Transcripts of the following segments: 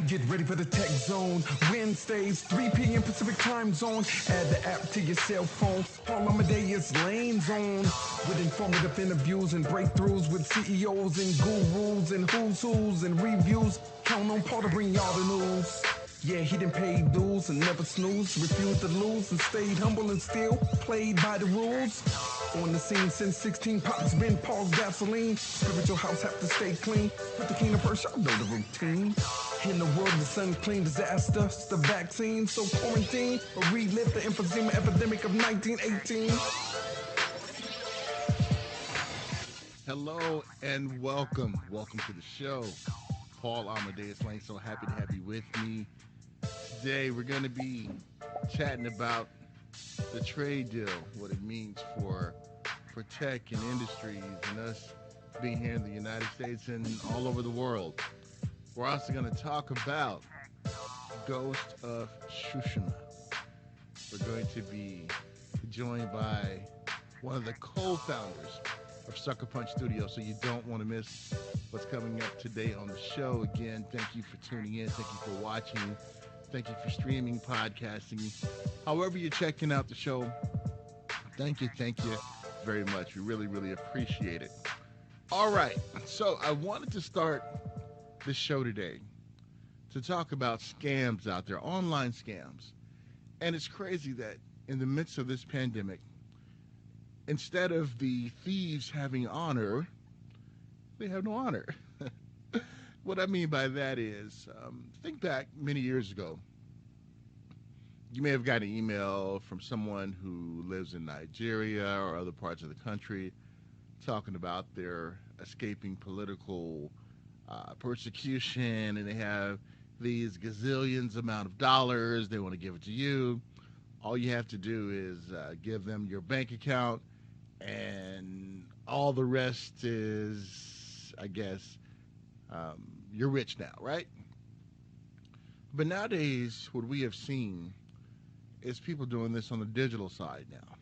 Get ready for the tech zone. Wednesdays, 3 p.m. Pacific time zone. Add the app to your cell phone. Paul Amadeus Lane Zone. With informative interviews and breakthroughs with CEOs and gurus and who's and reviews. Count on Paul to bring y'all the news. Yeah, he done paid dues and never snooze, refused to lose and stayed humble and still played by the rules. On the scene since 16, Pop's been Paul's gasoline. Spiritual house have to stay clean. Put the cleaner first, y'all know the routine. In the world, the sun clean disaster, it's the vaccine. So quarantine or relive the emphysema epidemic of 1918. Hello and welcome. Welcome to the show. Paul Amadeus Lane, so happy to have you with me. Today we're going to be chatting about the trade deal, what it means for tech and industries and us being here in the United States and all over the world. We're also going to talk about Ghost of Tsushima. We're going to be joined by one of the co-founders of Sucker Punch Studios, so you don't want to miss what's coming up today on the show. Again, thank you for tuning in. Thank you for watching. Thank you for streaming, podcasting. However you're checking out the show, thank you very much. We really, really appreciate it. All right, so I wanted to start this show today to talk about scams out there, online scams. And it's crazy that in the midst of this pandemic, instead of the thieves having honor, they have no honor. What I mean by that is, think back many years ago. You may have gotten an email from someone who lives in Nigeria or other parts of the country talking about their escaping political persecution, and they have these gazillions amount of dollars. They want to give it to you. All you have to do is give them your bank account, and all the rest is, I guess, you're rich now, right? But nowadays, what we have seen is people doing this on the digital side now.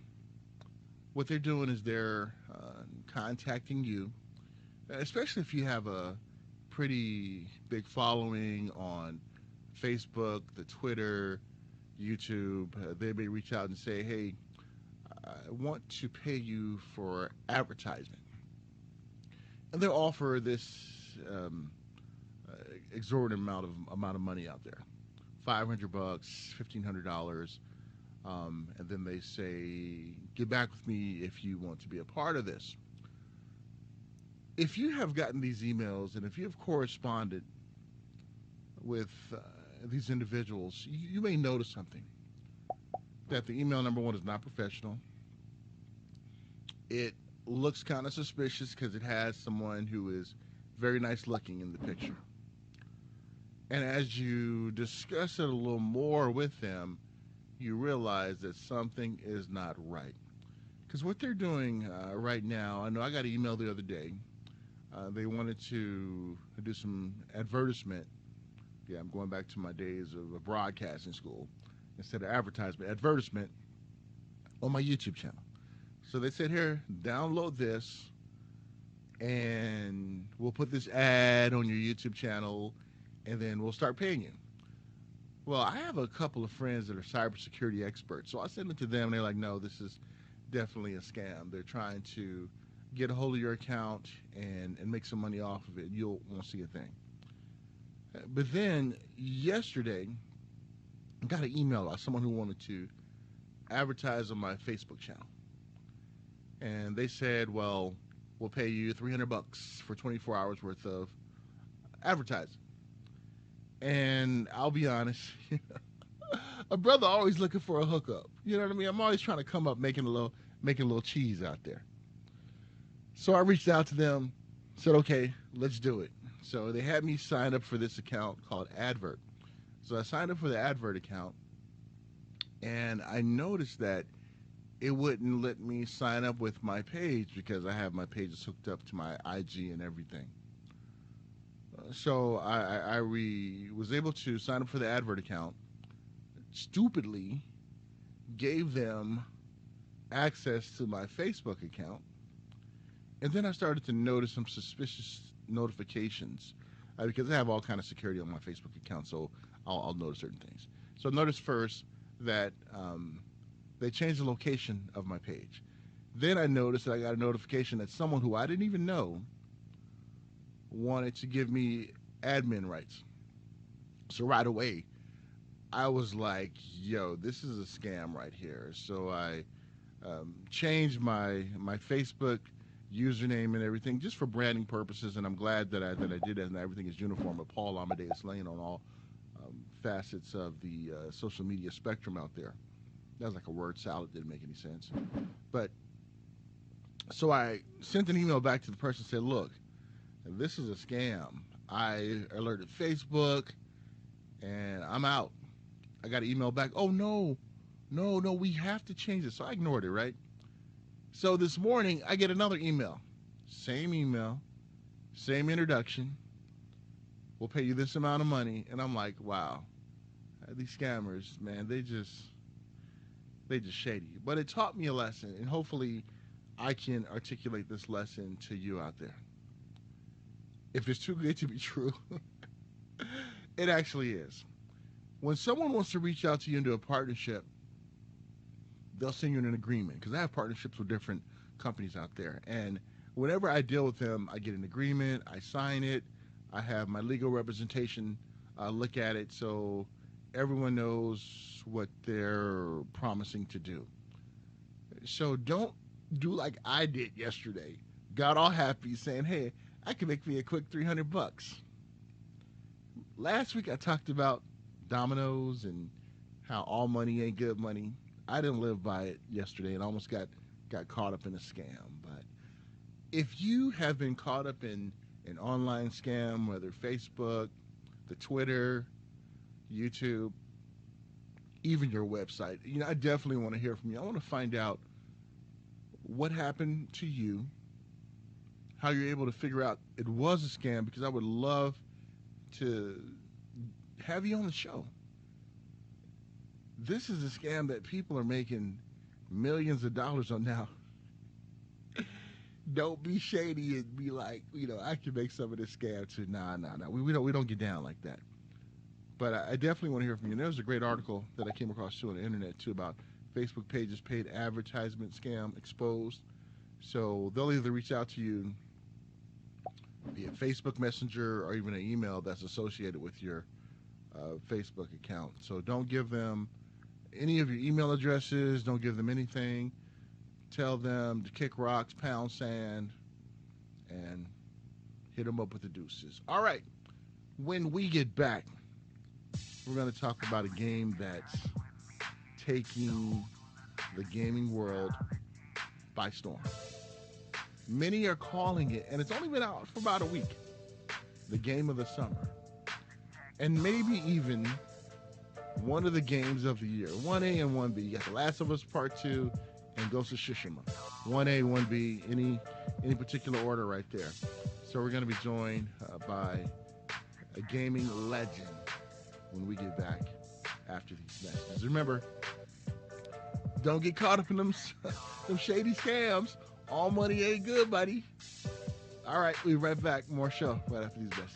What they're doing is they're contacting you, especially if you have a pretty big following on Facebook, the Twitter, YouTube. They may reach out and say, hey, I want to pay you for advertisement. And they'll offer this exorbitant amount of money out there, $500, $1,500, and then they say, get back with me if you want to be a part of this. If you have gotten these emails and if you have corresponded with these individuals, you may notice something. That the email, number one, is not professional. It looks kind of suspicious because it has someone who is very nice looking in the picture. And as you discuss it a little more with them, you realize that something is not right. Because what they're doing right now, I know I got an email the other day. They wanted to do some advertisement. Yeah, I'm going back to my days of broadcasting school. Instead of advertisement on my YouTube channel. So they said, here, download this, and we'll put this ad on your YouTube channel, and then we'll start paying you. Well, I have a couple of friends that are cybersecurity experts, so I sent it to them, and they're like, no, this is definitely a scam. They're trying to get a hold of your account and make some money off of it. You won't see a thing. But then yesterday, I got an email of someone who wanted to advertise on my Facebook channel. And they said, well, we'll pay you $300 for 24 hours worth of advertising. And I'll be honest, a brother always looking for a hookup. You know what I mean? I'm always trying to come up making a little cheese out there. So I reached out to them, said, okay, let's do it. So they had me sign up for this account called Advert. So I signed up for the Advert account, and I noticed that it wouldn't let me sign up with my page because I have my pages hooked up to my IG and everything. So I was able to sign up for the Advert account, stupidly gave them access to my Facebook account, and then I started to notice some suspicious notifications because I have all kind of security on my Facebook account, so I'll notice certain things. So notice first that they changed the location of my page. Then I noticed that I got a notification that someone who I didn't even know wanted to give me admin rights. So right away, I was like, yo, this is a scam right here. So I changed my Facebook username and everything just for branding purposes, and I'm glad that I did it, and everything is uniform at Paul Amadeus Lane on all facets of the social media spectrum out there. That was like a word salad, didn't make any sense. But so I sent an email back to the person and said, look, this is a scam. I alerted Facebook and I'm out. I got an email back. Oh, no, we have to change it. So I ignored it, right? So this morning I get another email. Same email, same introduction. We'll pay you this amount of money. And I'm like, wow, these scammers, man, they just shady. But it taught me a lesson, and hopefully I can articulate this lesson to you out there. If it's too good to be true, it actually is. When someone wants to reach out to you into a partnership, they'll send you an agreement, because I have partnerships with different companies out there. And whenever I deal with them, I get an agreement, I sign it, I have my legal representation look at it, so everyone knows what they're promising to do. So don't do like I did yesterday. Got all happy saying, hey, I can make me a quick $300. Last week I talked about dominoes and how all money ain't good money. I didn't live by it yesterday and almost got caught up in a scam. But if you have been caught up in an online scam, whether Facebook, the Twitter, YouTube, even your website, I definitely want to hear from you. I want to find out what happened to you, how you're able to figure out it was a scam, because I would love to have you on the show. This is a scam that people are making millions of dollars on now. Don't be shady and be like, I can make some of this scam too. Nah. We don't get down like that. But I definitely want to hear from you. And there was a great article that I came across too on the internet too about Facebook pages paid advertisement scam exposed. So they'll either reach out to you via Facebook Messenger or even an email that's associated with your Facebook account. So don't give them any of your email addresses. Don't give them anything. Tell them to kick rocks, pound sand, and hit them up with the deuces. All right. When we get back, we're going to talk about a game that's taking the gaming world by storm. Many are calling it, and it's only been out for about a week, the game of the summer. And maybe even one of the games of the year. 1A and 1B. You got The Last of Us Part 2 and Ghost of Tsushima. 1A, 1B, any particular order right there. So we're going to be joined by a gaming legend when we get back after these messages. Remember, don't get caught up in them shady scams. All money ain't good, buddy. All right, we'll be right back. More show right after these messages.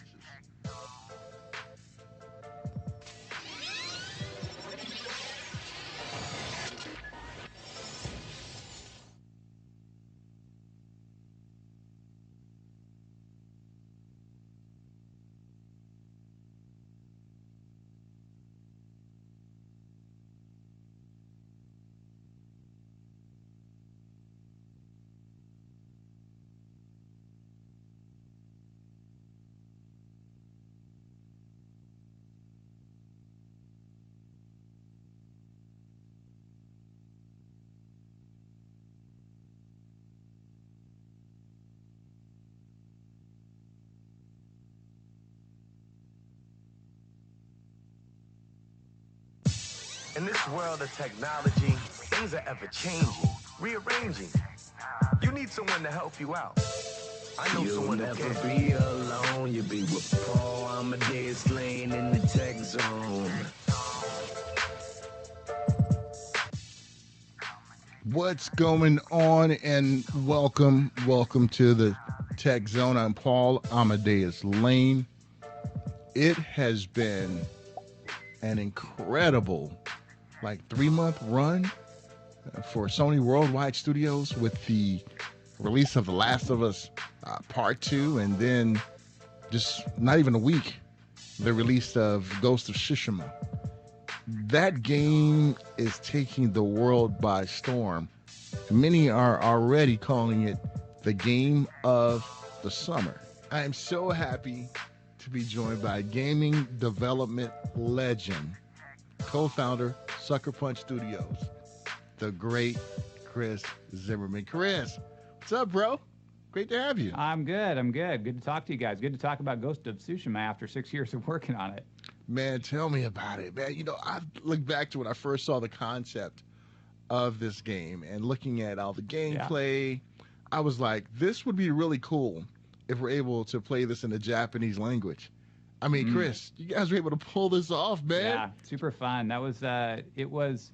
In this world of technology, things are ever changing, rearranging. You need someone to help you out. I know someone who can. You'll never be alone. You'll be with Paul Amadeus Lane in the tech zone. What's going on? And welcome to the Tech Zone. I'm Paul Amadeus Lane. it has been an incredible, like 3-month run for Sony Worldwide Studios with the release of The Last of Us Part 2, and then just not even a week, the release of Ghost of Tsushima. That game is taking the world by storm. Many are already calling it the game of the summer. I am so happy to be joined by gaming development legend, co-founder, Sucker Punch Studios, the great Chris Zimmerman. Chris, what's up, bro? Great to have you. I'm good. Good to talk to you guys. Good to talk about Ghost of Tsushima after 6 years of working on it. Man, tell me about it, man. You know, I look back to when I first saw the concept of this game and looking at all the gameplay, I was like, this would be really cool if we're able to play this in the Japanese language. I mean, Chris, you guys were able to pull this off, man. Yeah, super fun. That was it was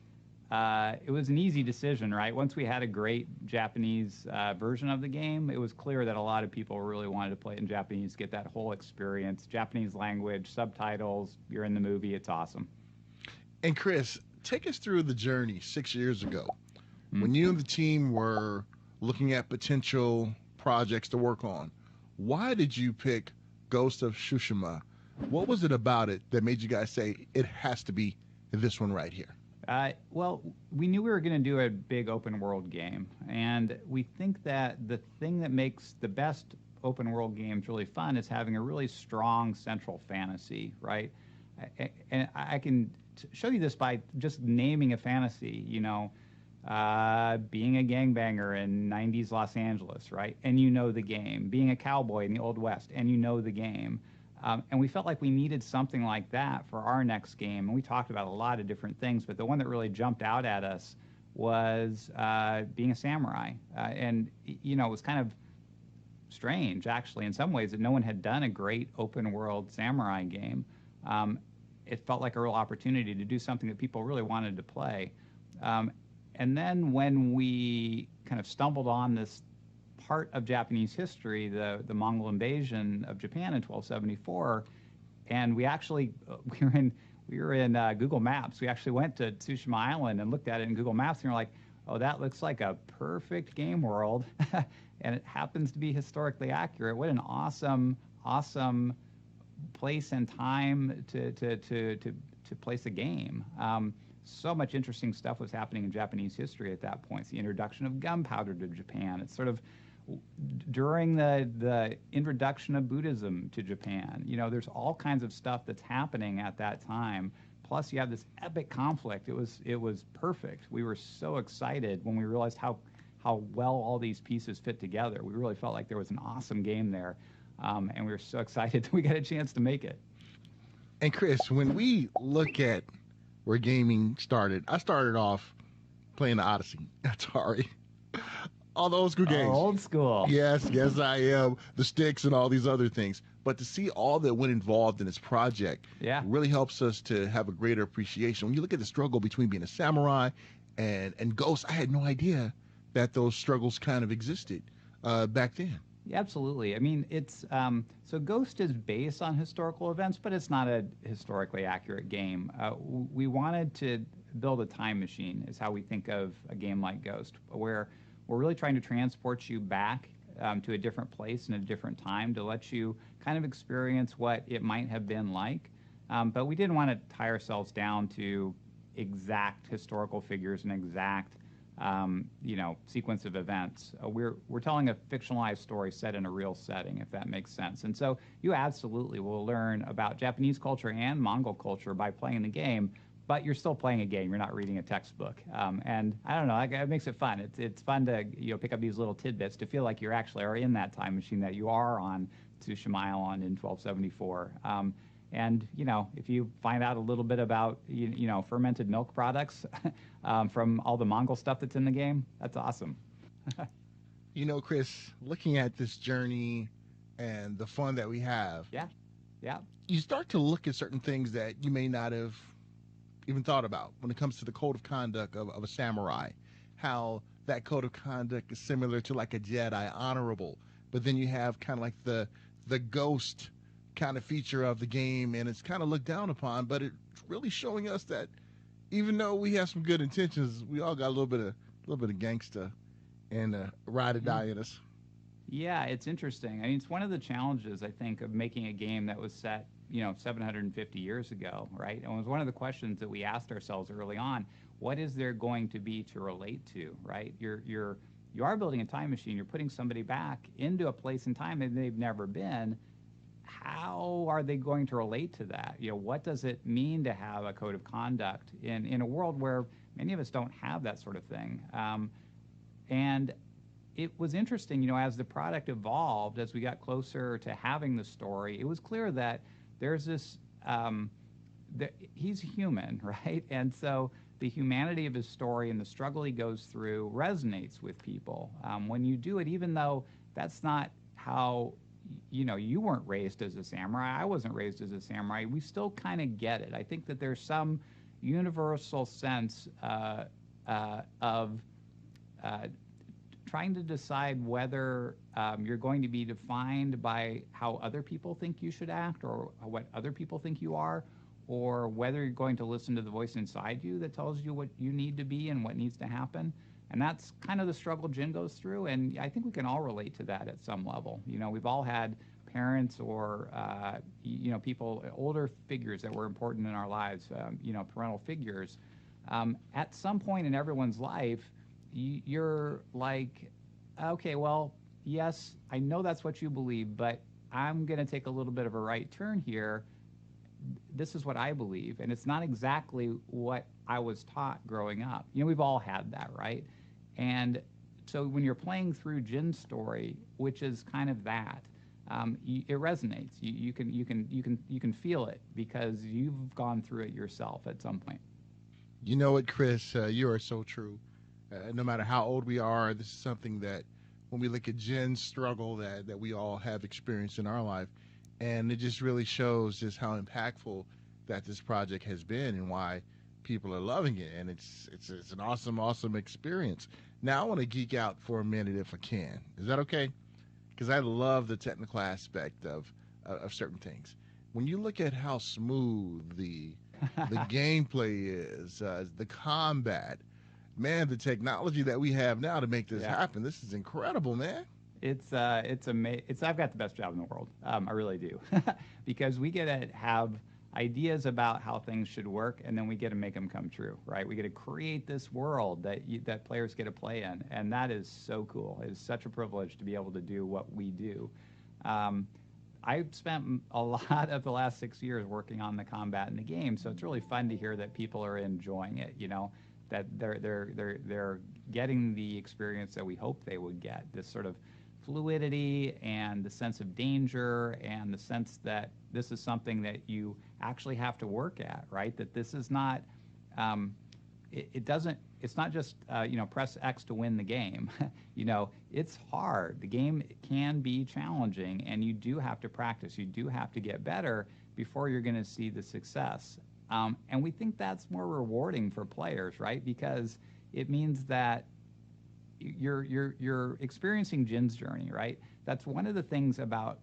an easy decision, right? Once we had a great Japanese version of the game, it was clear that a lot of people really wanted to play it in Japanese, get that whole experience, Japanese language, subtitles, you're in the movie, it's awesome. And Chris, take us through the journey 6 years ago when you and the team were looking at potential projects to work on. Why did you pick Ghost of Tsushima? What was it about it that made you guys say it has to be this one right here? Well, we knew we were going to do a big open world game, and we think that the thing that makes the best open world games really fun is having a really strong central fantasy, right? And I can show you this by just naming a fantasy, you know, being a gangbanger in 90s Los Angeles, right? And you know the game. Being a cowboy in the Old West, and you know the game. And we felt like we needed something like that for our next game. And we talked about a lot of different things, but the one that really jumped out at us was being a samurai. And, you know, it was kind of strange, actually, in some ways, that no one had done a great open world samurai game. It felt like a real opportunity to do something that people really wanted to play. And then when we kind of stumbled on this part of Japanese history, the Mongol invasion of Japan in 1274, and we actually we were in Google Maps. We actually went to Tsushima Island and looked at it in Google Maps, and we were like, oh, that looks like a perfect game world, and it happens to be historically accurate. What an awesome place and time to place a game. So much interesting stuff was happening in Japanese history at that point. It's the introduction of gunpowder to Japan. It's sort of during the introduction of Buddhism to Japan. You know, there's all kinds of stuff that's happening at that time. Plus, you have this epic conflict. It was perfect. We were so excited when we realized how well all these pieces fit together. We really felt like there was an awesome game there, and we were so excited that we got a chance to make it. And Chris, when we look at where gaming started, I started off playing the Odyssey, Atari, all the old school games. Old school. Yes, I am. The sticks and all these other things. But to see all that went involved in this project really helps us to have a greater appreciation. When you look at the struggle between being a samurai and Ghost, I had no idea that those struggles kind of existed back then. Yeah, absolutely. I mean, it's so Ghost is based on historical events, but it's not a historically accurate game. We wanted to build a time machine, is how we think of a game like Ghost, where we're really trying to transport you back to a different place and a different time to let you kind of experience what it might have been like. But we didn't want to tie ourselves down to exact historical figures and exact sequence of events. We're telling a fictionalized story set in a real setting, if that makes sense. And so you absolutely will learn about Japanese culture and Mongol culture by playing the game, but you're still playing a game. You're not reading a textbook. And I don't know, it makes it fun. It's fun to pick up these little tidbits to feel like you actually are in that time machine, that you are on Tsushima Island in 1274. And, if you find out a little bit about, fermented milk products from all the Mongol stuff that's in the game, that's awesome. Chris, looking at this journey and the fun that we have, you start to look at certain things that you may not have even thought about when it comes to the code of conduct of a samurai, how that code of conduct is similar to like a Jedi, honorable, but then you have kind of like the ghost kind of feature of the game, and it's kind of looked down upon, but it's really showing us that even though we have some good intentions, we all got a little bit of gangsta and ride or die in us. Yeah, it's interesting. I mean, it's one of the challenges, I think, of making a game that was set, 750 years ago, right? And it was one of the questions that we asked ourselves early on: what is there going to be to relate to, right? You are building a time machine. You're putting somebody back into a place and time that they've never been. How are they going to relate to that? What does it mean to have a code of conduct in a world where many of us don't have that sort of thing? And it was interesting, as the product evolved, as we got closer to having the story, it was clear that there's this, he's human, right? And so the humanity of his story and the struggle he goes through resonates with people. When you do it, even though that's not how, you weren't raised as a samurai, I wasn't raised as a samurai, we still kind of get it. I think that there's some universal sense of trying to decide whether you're going to be defined by how other people think you should act or what other people think you are, or whether you're going to listen to the voice inside you that tells you what you need to be and what needs to happen. And that's kind of the struggle Jin goes through, and I think we can all relate to that at some level. We've all had parents or people, older figures that were important in our lives, parental figures. At some point in everyone's life, you're like, okay, well, yes, I know that's what you believe, but I'm going to take a little bit of a right turn here. This is what I believe, and it's not exactly what I was taught growing up. We've all had that, right? And so when you're playing through Jin's story, which is kind of that, it resonates. You can feel it because you've gone through it yourself at some point. You know what, Chris? You are so true. No matter how old we are, this is something that when we look at Jin's struggle that we all have experienced in our life, and it just really shows just how impactful that this project has been and why people are loving it. And it's an awesome experience. Now I want to geek out for a minute if I can. Is that okay? Because I love the technical aspect of certain things. When you look at how smooth the gameplay is, the combat, man, the technology that we have now to make this happen, this is incredible, man. It's amazing. I've got the best job in the world. I really do, because we get to have ideas about how things should work, and then we get to make them come true, right? We get to create this world that players get to play in, and that is so cool. It is such a privilege to be able to do what we do. I've spent a lot of the last 6 years working on the combat in the game, so it's really fun to hear that people are enjoying it. That they're getting the experience that we hope they would get. This sort of fluidity and the sense of danger and the sense that this is something that you actually have to work at, right? That this is not, it's not just, press X to win the game. It's hard. The game can be challenging, and you do have to practice. You do have to get better before you're going to see the success. And we think that's more rewarding for players, right? Because it means that you're experiencing Jin's journey, right? That's one of the things about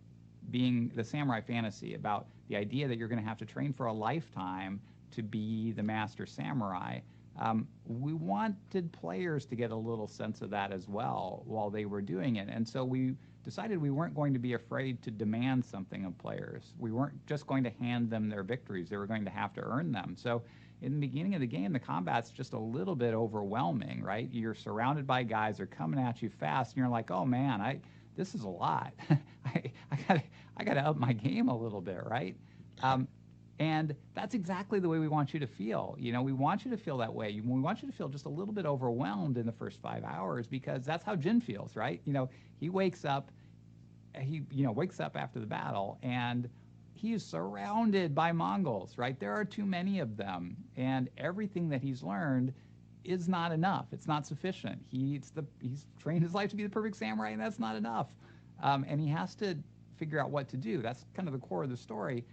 being the samurai fantasy, about the idea that you're going to have to train for a lifetime to be the master samurai. We wanted players to get a little sense of that as well while they were doing it. And so we decided we weren't going to be afraid to demand something of players. We weren't just going to hand them their victories. They were going to have to earn them. So in the beginning of the game, the combat's just a little bit overwhelming, right? You're surrounded by guys, they're coming at you fast, and you're like, oh man, this is a lot. I gotta up my game a little bit, right? And that's exactly the way we want you to feel. We want you to feel that way. We want you to feel just a little bit overwhelmed in the first 5 hours, because that's how Jin feels, right? He wakes up, wakes up after the battle, and he is surrounded by Mongols, right? There are too many of them, and everything that he's learned is not enough. It's not sufficient. He's trained his life to be the perfect samurai, and that's not enough. And he has to figure out what to do. That's kind of the core of the story.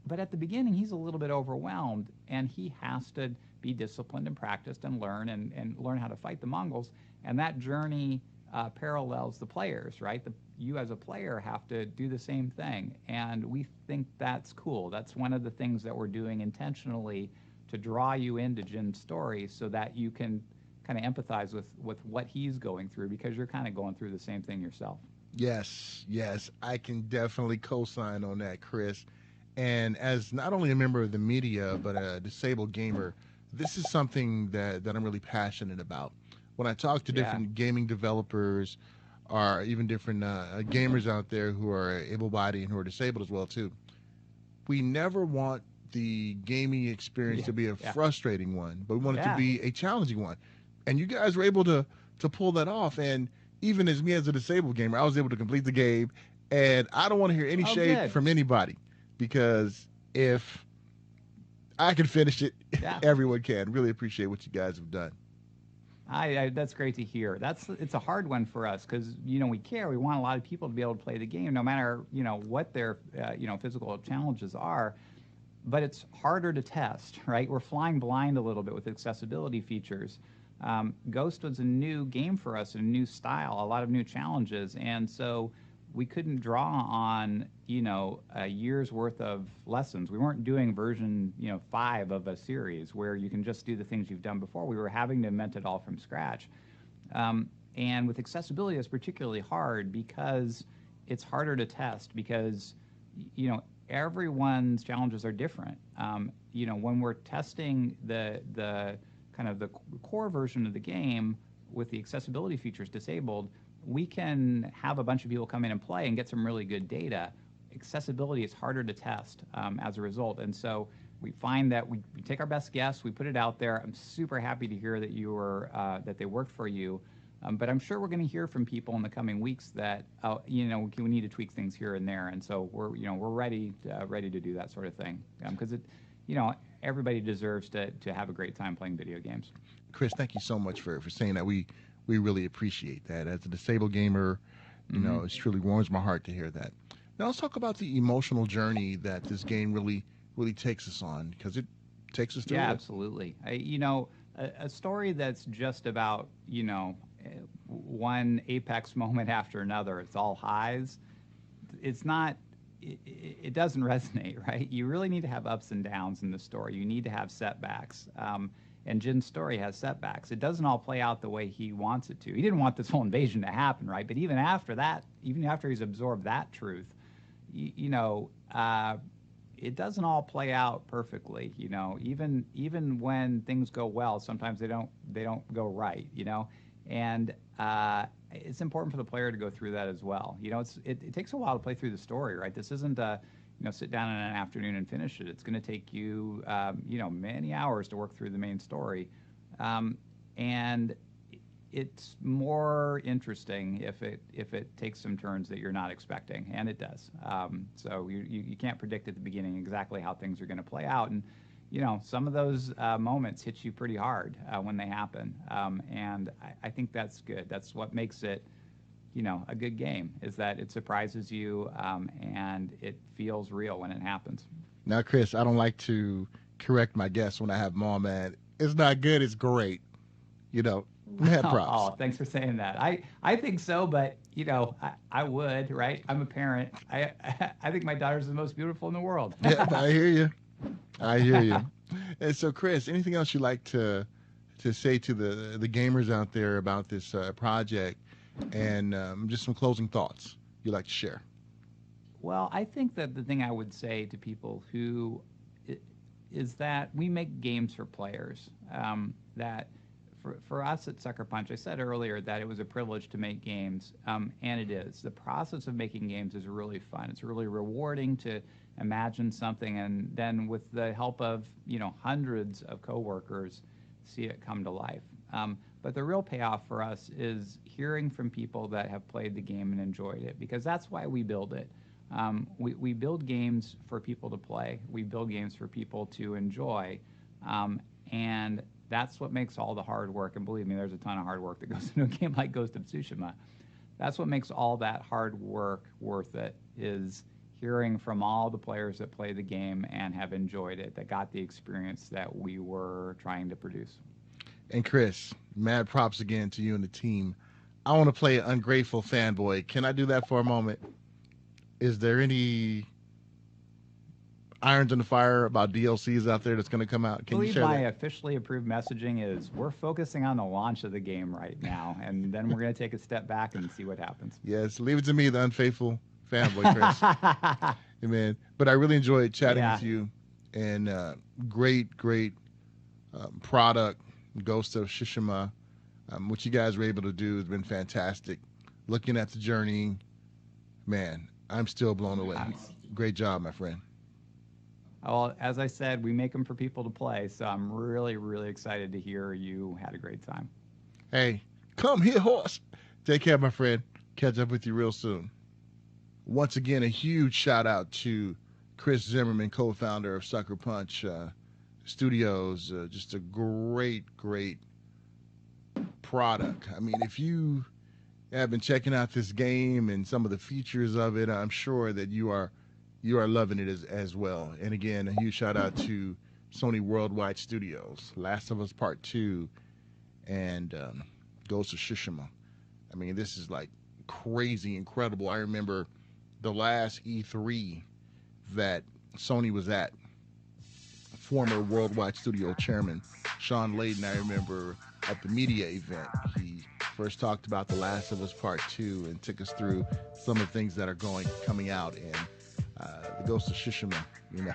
But at the beginning, he's a little bit overwhelmed, and he has to be disciplined and practiced and learn how to fight the Mongols. And that journey parallels the players, right? You as a player have to do the same thing, and we think that's cool. That's one of the things that we're doing intentionally to draw you into Jin's story, so that you can kind of empathize with what he's going through, because you're kind of going through the same thing yourself. Yes, yes, I can definitely co-sign on that, Chris. And as not only a member of the media, but a disabled gamer, this is something that I'm really passionate about. When I talk to Yeah. different gaming developers, or even different gamers out there who are able-bodied and who are disabled as well too, we never want the gaming experience Yeah. to be a Yeah. frustrating one, but we want it to Yeah. be a challenging one. And you guys were able to pull that off. And even as me as a disabled gamer, I was able to complete the game. And I don't want to hear any Oh, shade good. from anybody, because if I can finish it, Yeah. everyone can. Really appreciate what you guys have done. That's great to hear. It's a hard one for us, because we care. We want a lot of people to be able to play the game, no matter what their physical challenges are. But it's harder to test, right? We're flying blind a little bit with accessibility features. Ghost was a new game for us, a new style, a lot of new challenges, and so we couldn't draw on a year's worth of lessons. We weren't doing version 5 of a series where you can just do the things you've done before. We were having to invent it all from scratch. And with accessibility, it's particularly hard because it's harder to test, because everyone's challenges are different. When we're testing the kind of the core version of the game with the accessibility features disabled, we can have a bunch of people come in and play and get some really good data. Accessibility is harder to test as a result, and so we find that we take our best guess, we put it out there. I'm super happy to hear that that they worked for you. But I'm sure we're going to hear from people in the coming weeks that we need to tweak things here and there, and so we're ready to do that sort of thing, because everybody deserves to have a great time playing video games. Chris, thank you so much for saying that. We really appreciate that. As a disabled gamer, it truly warms my heart to hear that. Now let's talk about the emotional journey that this game really takes us on, because it takes us through. Yeah, absolutely. A story that's just about one apex moment after another. It's all highs. It's not. It doesn't resonate, right? You really need to have ups and downs in the story. You need to have setbacks. And Jin's story has setbacks. It doesn't all play out the way he wants it to. He didn't want this whole invasion to happen, right? But even after that, even after he's absorbed that truth, it doesn't all play out perfectly. Even when things go well, sometimes they don't go right. And it's important for the player to go through that as well. It takes a while to play through the story, right? This isn't a sit down in an afternoon and finish it. It's going to take you many hours to work through the main story, and it's more interesting if it takes some turns that you're not expecting, and it does. So you can't predict at the beginning exactly how things are going to play out, and some of those moments hit you pretty hard when they happen, and I think that's good. That's what makes it a good game, is that it surprises you, and it feels real when it happens. Now, Chris, I don't like to correct my guests when I have them on, man. It's not good, it's great. Mad props. Oh, thanks for saying that. I think so, but I would, right? I'm a parent. I think my daughter's the most beautiful in the world. Yeah, I hear you. And so, Chris, anything else you'd like to say to the gamers out there about this project, and just some closing thoughts you'd like to share? Well, I think that the thing I would say to people is that we make games for players. That for us at Sucker Punch, I said earlier that it was a privilege to make games, and it is. The process of making games is really fun. It's really rewarding to imagine something, and then with the help of hundreds of coworkers, see it come to life. But the real payoff for us is hearing from people that have played the game and enjoyed it, because that's why we build it. We build games for people to play. We build games for people to enjoy, and that's what makes all the hard work. And believe me, there's a ton of hard work that goes into a game like Ghost of Tsushima. That's what makes all that hard work worth it, is hearing from all the players that play the game and have enjoyed it, that got the experience that we were trying to produce. And Chris, mad props again to you and the team. I want to play ungrateful fanboy. Can I do that for a moment? Is there any irons in the fire about DLCs out there that's going to come out? I Can you believe share my that? officially approved messaging is we're focusing on the launch of the game right now, and then we're going to take a step back and see what happens. Yes, leave it to me, the unfaithful fanboy, Chris. Amen. But I really enjoyed chatting Yeah. with you, and great product, Ghost of Tsushima. What you guys were able to do has been fantastic. Looking at the journey, man, I'm still blown away. Nice. Great job, my friend. Well, as I said, we make them for people to play, so I'm really, really excited to hear you had a great time. Hey, come here, horse. Take care, my friend. Catch up with you real soon. Once again, a huge shout out to Chris Zimmerman, co-founder of Sucker Punch Studios. Just a great product. I mean, if you have been checking out this game and some of the features of it, I'm sure that you are loving it as well. And again, a huge shout out to Sony Worldwide Studios, Last of Us Part 2, and Ghost of Tsushima. I mean, this is like crazy incredible. I remember the last E3 that Sony was at, former Worldwide Studio chairman Sean Layden, I remember at the media event, he first talked about The Last of Us Part 2 and took us through some of the things that are coming out in the Ghost of Tsushima, you know.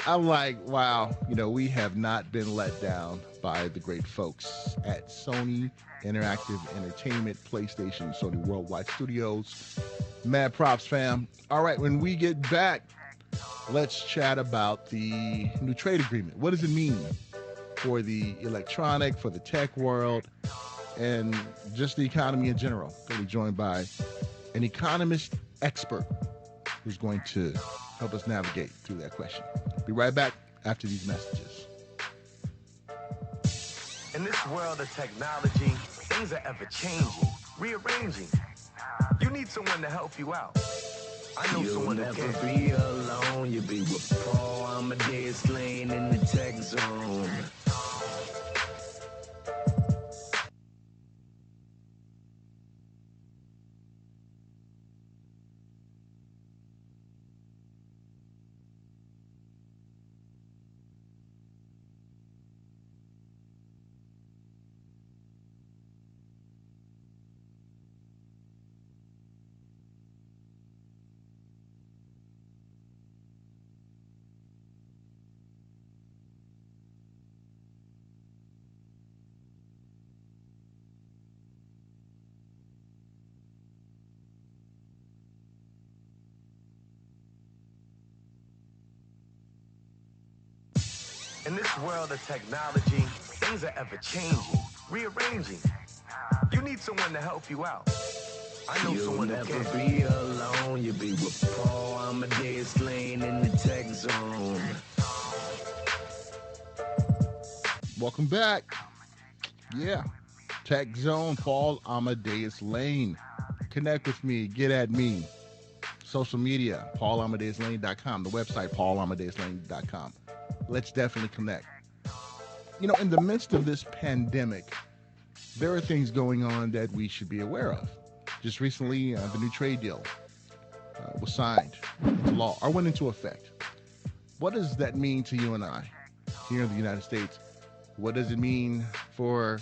I'm like, wow, you know, we have not been let down by the great folks at Sony Interactive Entertainment, PlayStation, Sony Worldwide Studios. Mad props, fam. All right, when we get back, let's chat about the new trade agreement. What does it mean for the electronic, for the tech world, and just the economy in general? Going to be joined by an economist expert who's going to help us navigate through that question. Be right back after these messages. In this world of technology, things are ever changing, rearranging. You need someone to help you out. I know someone who can. You'll never be alone. You'll be with Paul Amadeus Lane in the tech zone. In this world of technology, things are ever changing, rearranging. You need someone to help you out. I know You'll someone who never can. be alone. You'll be with Paul Amadeus Lane in the tech zone. Welcome back. Yeah. Tech Zone, Paul Amadeus Lane. Connect with me. Get at me. Social media, paulamadeouslane.com. The website, paulamadeouslane.com. Let's definitely connect. You know, in the midst of this pandemic, there are things going on that we should be aware of. Just recently, the new trade deal was signed into law or went into effect. What does that mean to you and I here in the United States? What does it mean for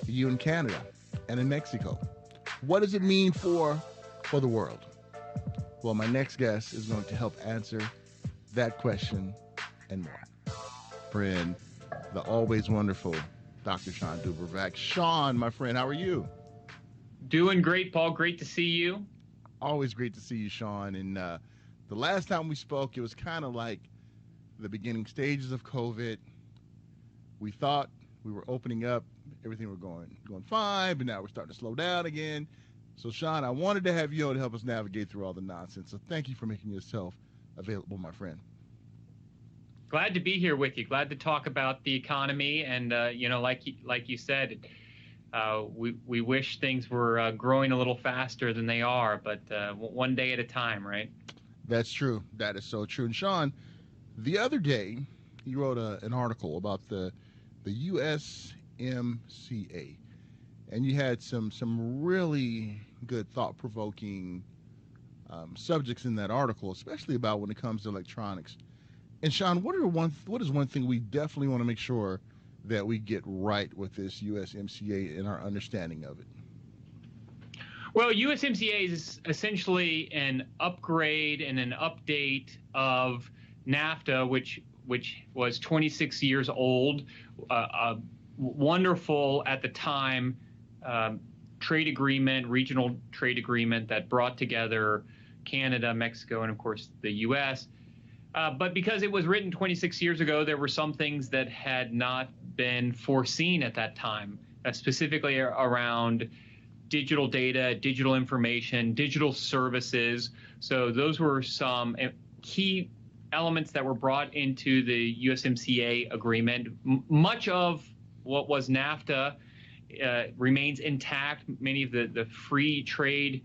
you in Canada and in Mexico? What does it mean for the world? Well, my next guest is going to help answer that question and more. Friend, the always wonderful Dr. Sean Dubervac. Sean, my friend, how are you? Doing great, Paul. Great to see you. Always great to see you, Sean. And the last time we spoke, it was kind of like the beginning stages of COVID. We thought we were opening up, everything was going fine, but now we're starting to slow down again. So, Sean, I wanted to have you on to help us navigate through all the nonsense. So thank you for making yourself available, my friend. Glad to be here with you. Glad to talk about the economy. And, like you said, we wish things were growing a little faster than they are, but one day at a time, right? That's true. That is so true. And, Sean, the other day, you wrote an article about the USMCA. and you had some really good, thought-provoking subjects in that article, especially about when it comes to electronics. And Sean, what is one thing we definitely want to make sure that we get right with this USMCA and our understanding of it? Well, USMCA is essentially an upgrade and an update of NAFTA, which was 26 years old, wonderful at the time trade agreement, regional trade agreement that brought together Canada, Mexico, and of course the U.S. But because it was written 26 years ago, there were some things that had not been foreseen at that time, specifically around digital data, digital information, digital services. So those were some key elements that were brought into the USMCA agreement. Much of what was NAFTA remains intact. Many of the free trade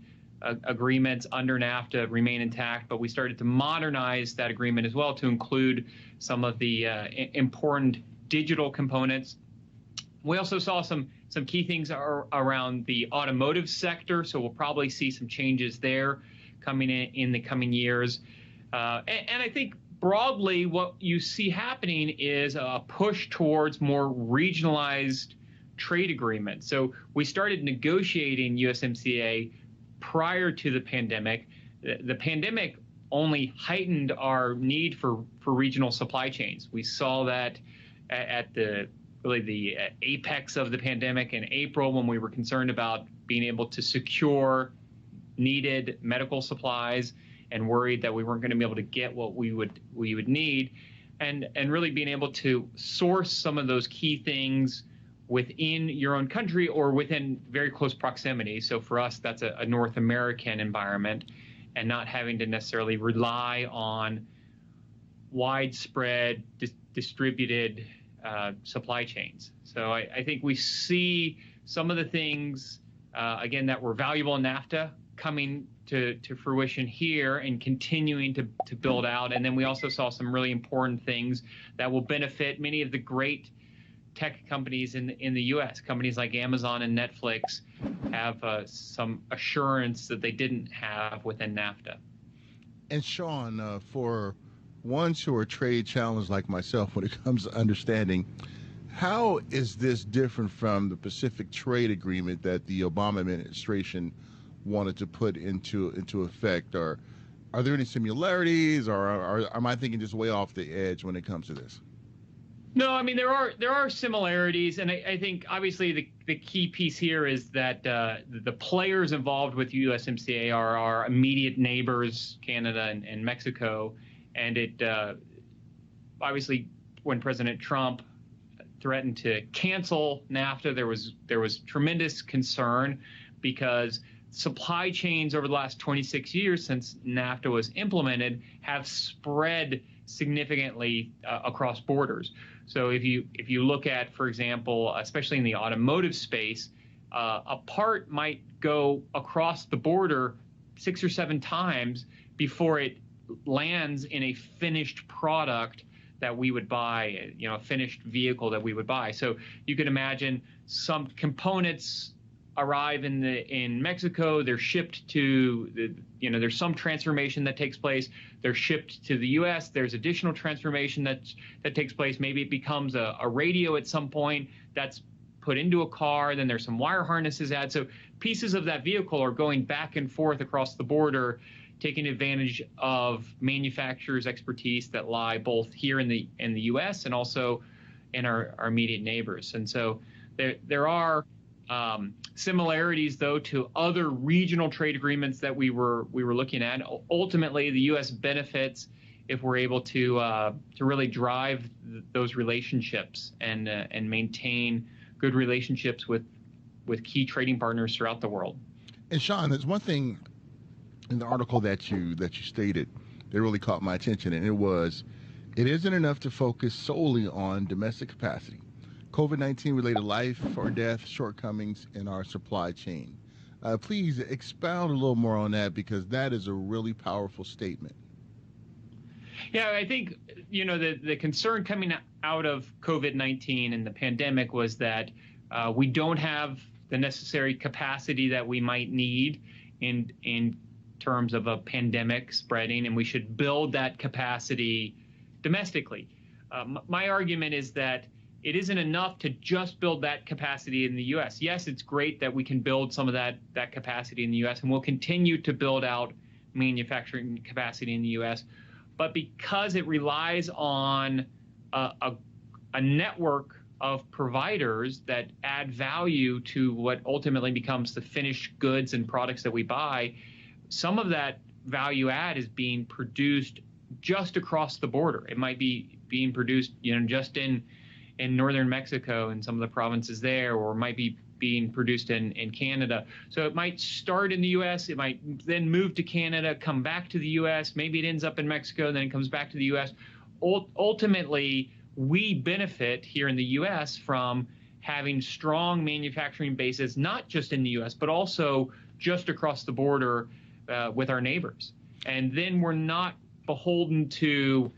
agreements under NAFTA remain intact, but we started to modernize that agreement as well to include some of the important digital components. We also saw some key things around the automotive sector, so we'll probably see some changes there coming in the coming years. And I think broadly what you see happening is a push towards more regionalized trade agreements. So we started negotiating USMCA prior to the pandemic. The pandemic only heightened our need for regional supply chains. We saw that at the apex of the pandemic in April, when we were concerned about being able to secure needed medical supplies and worried that we weren't going to be able to get what we would need, and really being able to source some of those key things within your own country or within very close proximity. So for us, that's a North American environment, and not having to necessarily rely on widespread distributed supply chains. So I think we see some of the things, again, that were valuable in NAFTA coming to fruition here and continuing to build out. And then we also saw some really important things that will benefit many of the great tech companies in the U.S. Companies like Amazon and Netflix have some assurance that they didn't have within NAFTA. And Sean, for ones who are trade challenged like myself when it comes to understanding, how is this different from the Pacific Trade Agreement that the Obama administration wanted to put into effect? Or are there any similarities, or am I thinking just way off the edge when it comes to this? No, I mean, there are similarities, and I think obviously the key piece here is that the players involved with USMCA are our immediate neighbors, Canada and Mexico, and it obviously, when President Trump threatened to cancel NAFTA, there was tremendous concern because supply chains over the last 26 years since NAFTA was implemented have spread significantly across borders. So if you look at, for example, especially in the automotive space, a part might go across the border 6 or 7 times before it lands in a finished product that we would buy, a finished vehicle that we would buy. So you can imagine some components arrive in Mexico, they're shipped to there's some transformation that takes place, they're shipped to the US, there's additional transformation that takes place. Maybe it becomes a radio at some point that's put into a car, then there's some wire harnesses added. So pieces of that vehicle are going back and forth across the border, taking advantage of manufacturers' expertise that lie both here in the US and also in our immediate neighbors. And so there are similarities, though, to other regional trade agreements that we were looking at. Ultimately, the U.S. benefits if we're able to really drive those relationships and maintain good relationships with key trading partners throughout the world. And Sean, there's one thing in the article that you stated that really caught my attention, and it isn't enough to focus solely on domestic capacity. COVID-19 related life or death shortcomings in our supply chain. Please expound a little more on that, because that is a really powerful statement. Yeah, I think, the concern coming out of COVID-19 and the pandemic was that we don't have the necessary capacity that we might need in terms of a pandemic spreading, and we should build that capacity domestically. My argument is that it isn't enough to just build that capacity in the U.S. Yes, it's great that we can build some of that capacity in the U.S., and we'll continue to build out manufacturing capacity in the U.S., but because it relies on a network of providers that add value to what ultimately becomes the finished goods and products that we buy, some of that value add is being produced just across the border. It might be being produced, just in northern Mexico and some of the provinces there, or might be being produced in Canada. So it might start in the U.S., it might then move to Canada, come back to the U.S., maybe it ends up in Mexico, then it comes back to the U.S. Ultimately, we benefit here in the U.S. from having strong manufacturing bases, not just in the U.S., but also just across the border with our neighbors. And then we're not beholden to,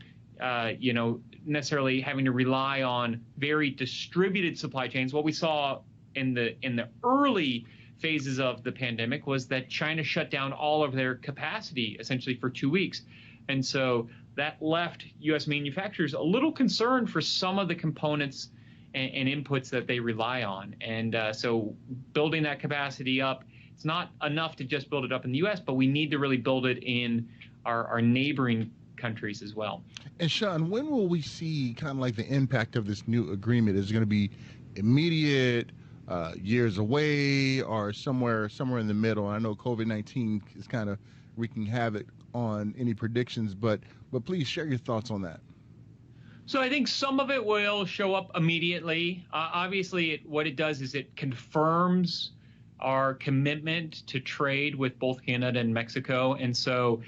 necessarily having to rely on very distributed supply chains. What we saw in the early phases of the pandemic was that China shut down all of their capacity essentially for 2 weeks. And so that left U.S. manufacturers a little concerned for some of the components and inputs that they rely on. And so building that capacity up, it's not enough to just build it up in the U.S., but we need to really build it in our neighboring countries as well. And Sean, when will we see kind of like the impact of this new agreement? Is it going to be immediate, years away, or somewhere in the middle? I know COVID-19 is kind of wreaking havoc on any predictions, but please share your thoughts on that. So I think some of it will show up immediately. Obviously, what it does is it confirms our commitment to trade with both Canada and Mexico. And so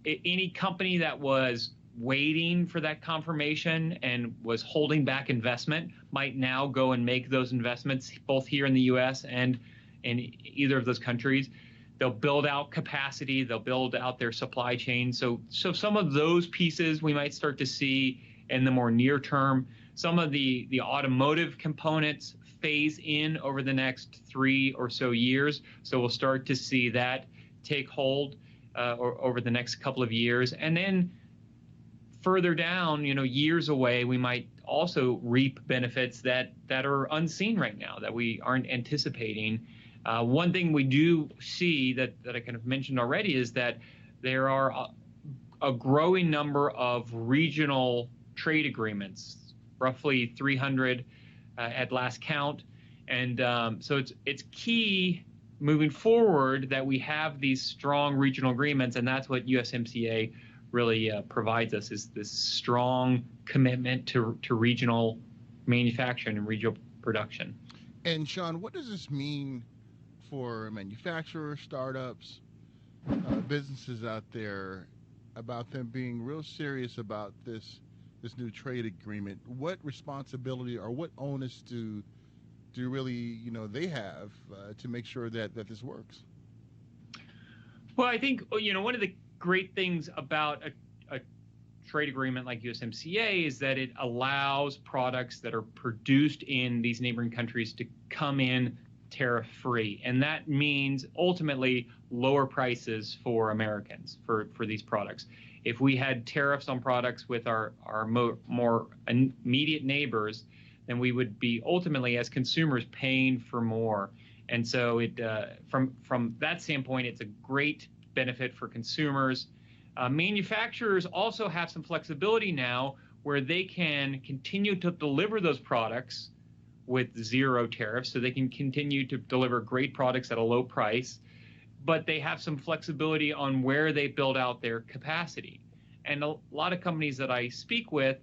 any company that was waiting for that confirmation and was holding back investment might now go and make those investments both here in the U.S. and in either of those countries. They'll build out capacity, they'll build out their supply chain. So some of those pieces we might start to see in the more near term. Some of the automotive components phase in over the next 3 or so years. So we'll start to see that take hold over the next couple of years. And then further down, years away, we might also reap benefits that are unseen right now, that we aren't anticipating. One thing we do see that I kind of mentioned already is that there are a growing number of regional trade agreements, roughly 300 at last count. And so it's key moving forward that we have these strong regional agreements, and that's what USMCA really provides us, is this strong commitment to regional manufacturing and regional production. And Sean, what does this mean for manufacturers, startups, businesses out there, about them being real serious about this new trade agreement? What responsibility or what onus do really they have to make sure that this works? Well, I think one of the great things about a trade agreement like USMCA is that it allows products that are produced in these neighboring countries to come in tariff-free, and that means ultimately lower prices for Americans for these products. If we had tariffs on products with our more immediate neighbors, then we would be ultimately, as consumers, paying for more. And so it from that standpoint, it's a great benefit for consumers. Manufacturers also have some flexibility now where they can continue to deliver those products with zero tariffs, so they can continue to deliver great products at a low price, but they have some flexibility on where they build out their capacity. And a lot of companies that I speak with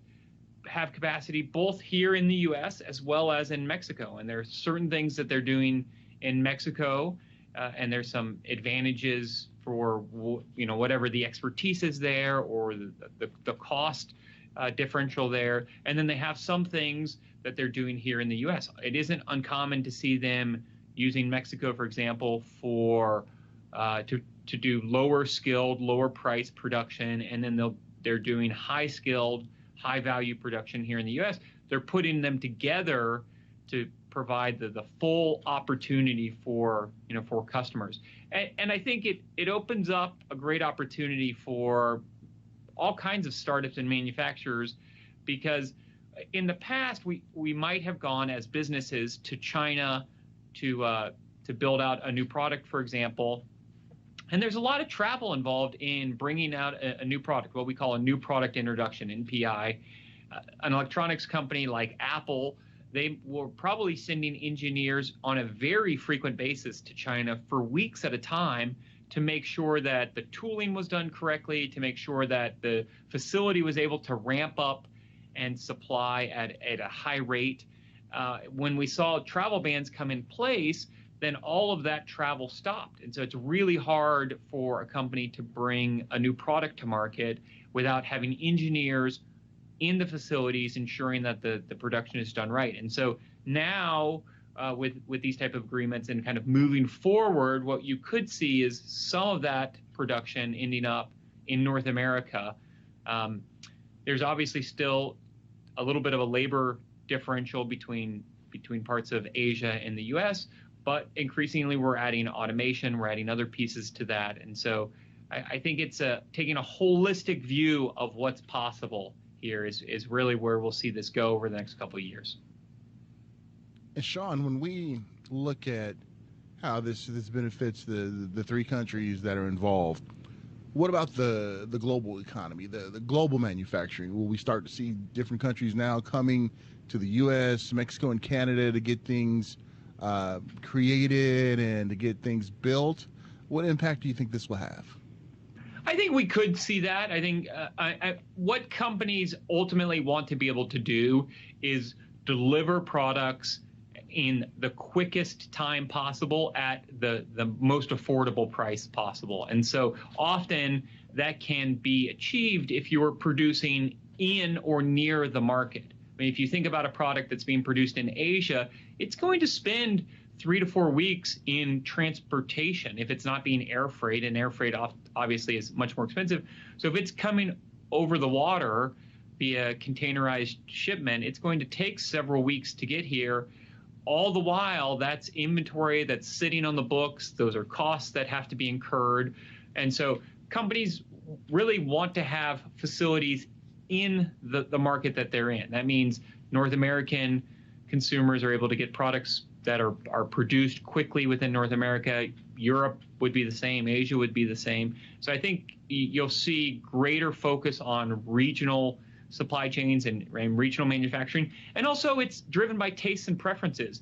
have capacity both here in the U.S. as well as in Mexico. And there are certain things that they're doing in Mexico, and there's some advantages for whatever the expertise is there or the cost differential there. And then they have some things that they're doing here in the U.S. It isn't uncommon to see them using Mexico, for example, for to do lower skilled, lower price production, and then they're doing high skilled, high value production here in the U.S. They're putting them together to provide the full opportunity for for customers. And I think it opens up a great opportunity for all kinds of startups and manufacturers, because in the past we might have gone as businesses to China to build out a new product, for example. And there's a lot of travel involved in bringing out a new product, what we call a new product introduction, NPI. An electronics company like Apple, they were probably sending engineers on a very frequent basis to China for weeks at a time to make sure that the tooling was done correctly, to make sure that the facility was able to ramp up and supply at a high rate. When we saw travel bans come in place, then all of that travel stopped. And so it's really hard for a company to bring a new product to market without having engineers in the facilities ensuring that the production is done right. And so now with these type of agreements and kind of moving forward, what you could see is some of that production ending up in North America. There's obviously still a little bit of a labor differential between parts of Asia and the US, but increasingly we're adding automation, we're adding other pieces to that. And so I think it's taking a holistic view of what's possible here is really where we'll see this go over the next couple of years. And Sean, when we look at how this benefits the three countries that are involved, what about the global economy, the global manufacturing? Will we start to see different countries now coming to the U.S., Mexico, and Canada to get things created and to get things built? What impact do you think this will have? I think we could see that. I think what companies ultimately want to be able to do is deliver products in the quickest time possible at the most affordable price possible. And so often that can be achieved if you are producing in or near the market. I mean, if you think about a product that's being produced in Asia, it's going to spend 3 to 4 weeks in transportation if it's not being air freight, and air freight obviously is much more expensive. So if it's coming over the water via containerized shipment, it's going to take several weeks to get here. All the while, that's inventory that's sitting on the books. Those are costs that have to be incurred. And so companies really want to have facilities in the market that they're in. That means North American consumers are able to get products that are produced quickly within North America. Europe would be the same. Asia would be the same. So I think you'll see greater focus on regional supply chains and regional manufacturing. And also it's driven by tastes and preferences.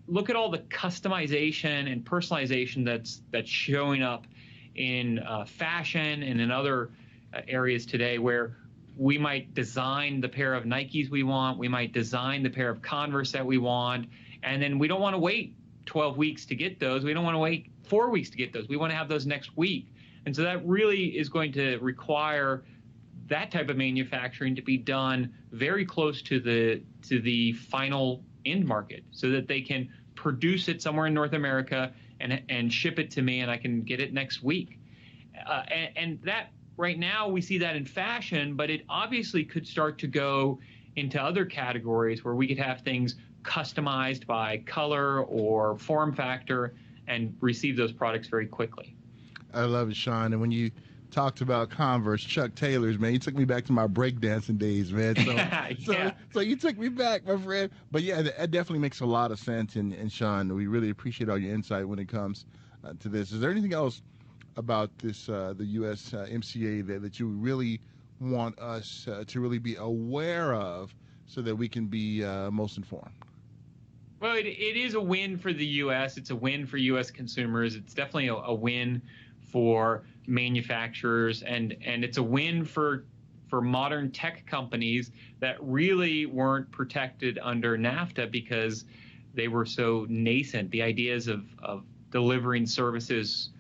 Look at all the customization and personalization that's showing up in fashion and in other areas today, where we might design the pair of Nikes we want, we might design the pair of Converse that we want, and then we don't want to wait 12 weeks to get those. We don't want to wait 4 weeks to get those. We want to have those next week. And so that really is going to require that type of manufacturing to be done very close to the final end market, so that they can produce it somewhere in North America and ship it to me, and I can get it next week. And that right now we see that in fashion, but it obviously could start to go into other categories where we could have things customized by color or form factor and receive those products very quickly. I love it, Sean. And when you talked about Converse, Chuck Taylors, man, you took me back to my breakdancing days, man. So, yeah. so you took me back, my friend. But yeah, that definitely makes a lot of sense. And Sean, we really appreciate all your insight when it comes to this. Is there anything else about this, the U.S. MCA that you really want us to really be aware of so that we can be most informed? Well, it is a win for the U.S. It's a win for U.S. consumers. It's definitely a win for manufacturers, and it's a win for modern tech companies that really weren't protected under NAFTA because they were so nascent. The ideas of delivering services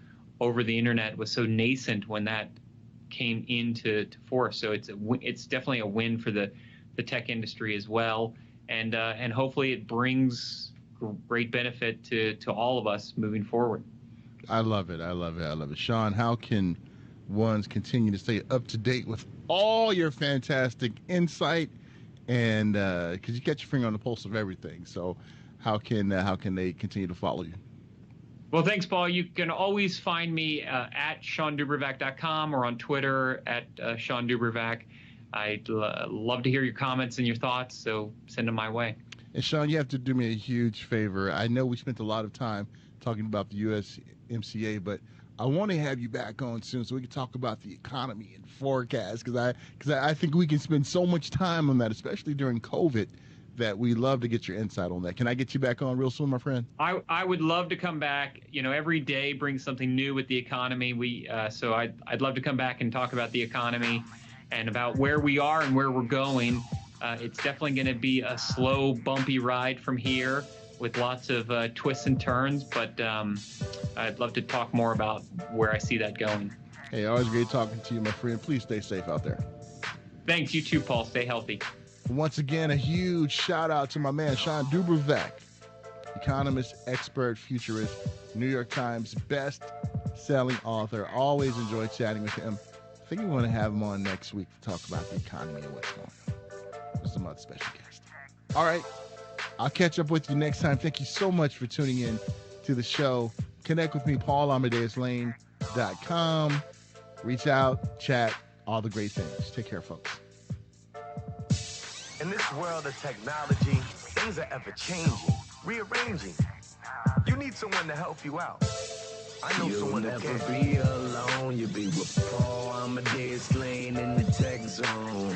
over the internet was so nascent when that came into force. So it's definitely a win for the tech industry as well. And hopefully it brings great benefit to all of us moving forward. I love it. I love it. I love it. Sean, how can ones continue to stay up to date with all your fantastic insight? And because you got your finger on the pulse of everything. So how can they continue to follow you? Well, thanks, Paul. You can always find me at SeanDubervac.com or on Twitter at Sean Dubervac. I'd love to hear your comments and your thoughts, so send them my way. And Sean, you have to do me a huge favor. I know we spent a lot of time talking about the USMCA, but I want to have you back on soon so we can talk about the economy and forecast, because I think we can spend so much time on that, especially during COVID, that we love to get your insight on that. Can I get you back on real soon, my friend? I would love to come back. You know, every day brings something new with the economy. So I'd love to come back and talk about the economy and about where we are and where we're going. It's definitely going to be a slow, bumpy ride from here with lots of twists and turns, but I'd love to talk more about where I see that going. Hey, always great talking to you, my friend. Please stay safe out there. Thanks, you too, Paul. Stay healthy. Once again, a huge shout out to my man, Sean Dubervac, economist, expert, futurist, New York Times best-selling author. Always enjoy chatting with him. I think we want to have him on next week to talk about the economy and what's going on with some other special guests. All right. I'll catch up with you next time. Thank you so much for tuning in to the show. Connect with me, PaulAmadeusLane.com. Reach out, chat, all the great things. Take care, folks. In this world of technology, things are ever changing, rearranging. You need someone to help you out. I know someone that can. You'll never be alone. You'll be with Paul Amadeus Lane in the tech zone.